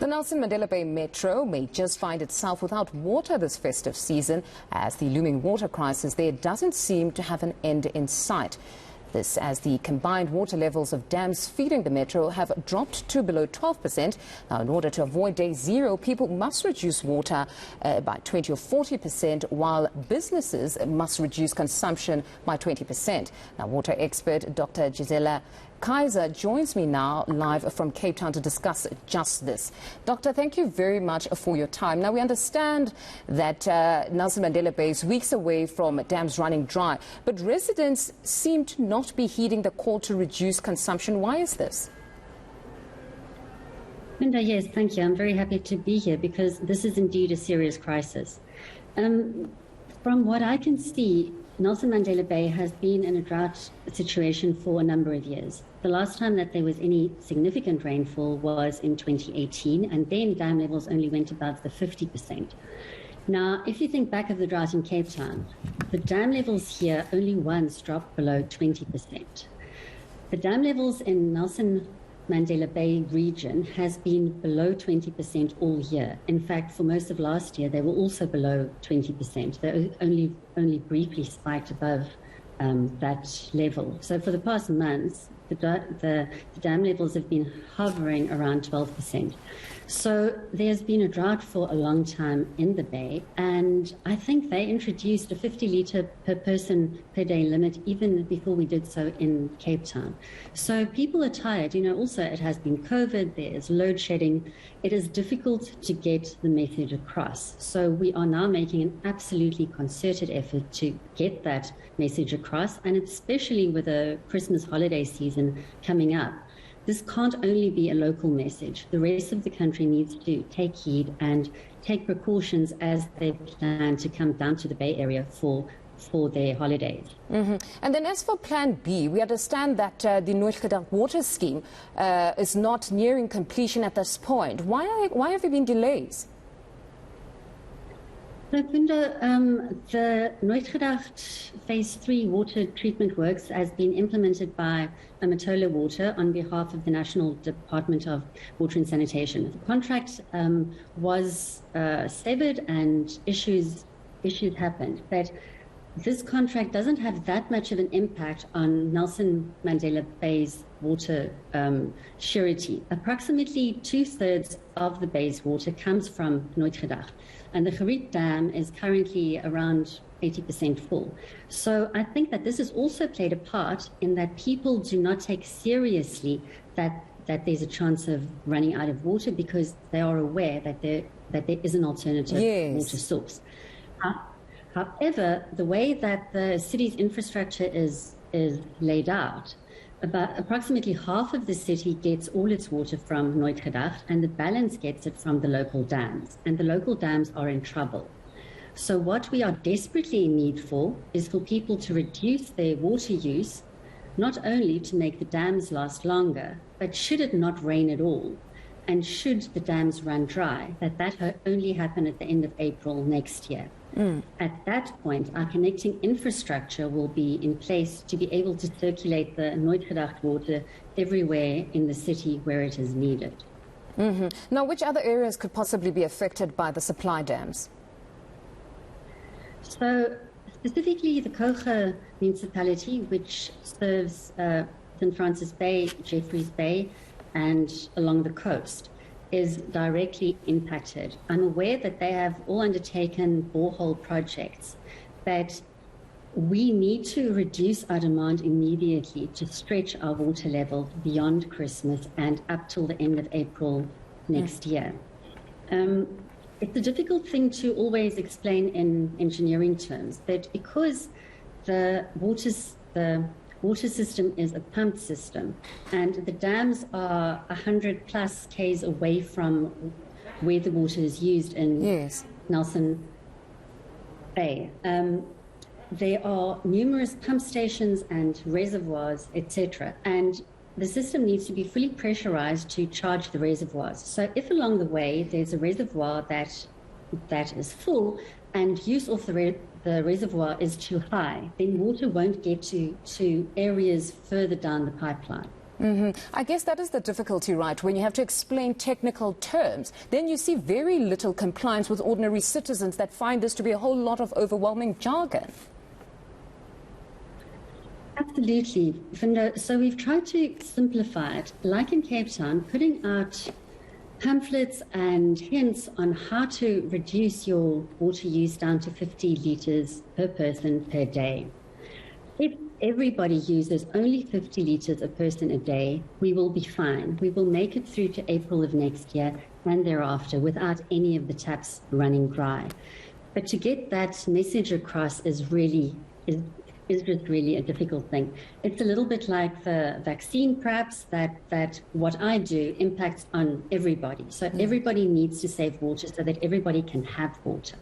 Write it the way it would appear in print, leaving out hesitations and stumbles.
The Nelson Mandela Bay Metro may just find itself without water this festive season, as the looming water crisis there doesn't seem to have an end in sight. This as the combined water levels of dams feeding the metro have dropped to below 12%. Now, in order to avoid day zero, people must reduce water by 20 or 40%, while businesses must reduce consumption by 20%. Now, water expert Dr Gisela Kaiser joins me now live from Cape Town to discuss just this. Doctor, thank you very much for your time. Now, we understand that Nelson Mandela Bay is weeks away from dams running dry, but residents seem to not be heeding the call to reduce consumption. Why is this? Linda, yes, thank you. I'm very happy to be here because this is indeed a serious crisis. From what I can see, Nelson Mandela Bay has been in a drought situation for a number of years. The last time that there was any significant rainfall was in 2018, and then dam levels only went above the 50%. Now, if you think back of the drought in Cape Town, the dam levels here only once dropped below 20%. The dam levels in Nelson Mandela Bay region has been below 20% all year. In fact, for most of last year, they were also below 20%. They only briefly spiked above that level. So for the past months, the dam levels have been hovering around 12%. So there's been a drought for a long time in the Bay, and I think they introduced a 50 litre per person per day limit even before we did so in Cape Town. So people are tired. You know, also it has been COVID, there's load shedding. It is difficult to get the message across. So we are now making an absolutely concerted effort to get that message across, and especially with a Christmas holiday season coming up. This can't only be a local message. The rest of the country needs to take heed and take precautions as they plan to come down to the Bay Area for their holidays. And then as for Plan B, we understand that the Drought water scheme is not nearing completion at this point. Why have there been delays? So, Linda, the Drought Phase 3 water treatment works has been implemented by Amatola Water on behalf of the National Department of Water and Sanitation. The contract was severed and issues happened. But this contract doesn't have that much of an impact on Nelson Mandela Bay's water surety. Approximately 2/3 of the Bay's water comes from Drought, and the Drought Dam is currently around 80% full. So I think that this has also played a part in that people do not take seriously that there's a chance of running out of water because they are aware that there is an alternative water source. However, the way that the city's infrastructure is laid out, about approximately half of the city gets all its water from Drought, and the balance gets it from the local dams, and the local dams are in trouble. So what we are desperately in need for is for people to reduce their water use, not only to make the dams last longer, but should it not rain at all, and should the dams run dry, that only happen at the end of April next year. At that point, our connecting infrastructure will be in place to be able to circulate the Drought water everywhere in the city where it is needed. Now, which other areas could possibly be affected by the supply dams? So, specifically the Kocha municipality, which serves St. Francis Bay, Jeffreys Bay, and along the coast, is directly impacted. I'm aware that they have all undertaken borehole projects, but we need to reduce our demand immediately to stretch our water level beyond Christmas and up till the end of April next year. It's a difficult thing to always explain in engineering terms, but because the water system is a pumped system, and the dams are 100 plus k's away from where the water is used in Nelson Bay. There are numerous pump stations and reservoirs, etc., and the system needs to be fully pressurized to charge the reservoirs. So if along the way there's a reservoir that is full and use of the reservoir is too high, then water won't get to areas further down the pipeline. I guess that is the difficulty, right? When you have to explain technical terms, then you see very little compliance with ordinary citizens that find this to be a whole lot of overwhelming jargon. Absolutely. So we've tried to simplify it, like in Cape Town, putting out pamphlets and hints on how to reduce your water use down to 50 litres per person per day. If everybody uses only 50 litres a person a day, we will be fine. We will make it through to April of next year and thereafter without any of the taps running dry. But to get that message across is just really a difficult thing. It's a little bit like the vaccine, perhaps, that what I do impacts on everybody. So everybody needs to save water so that everybody can have water.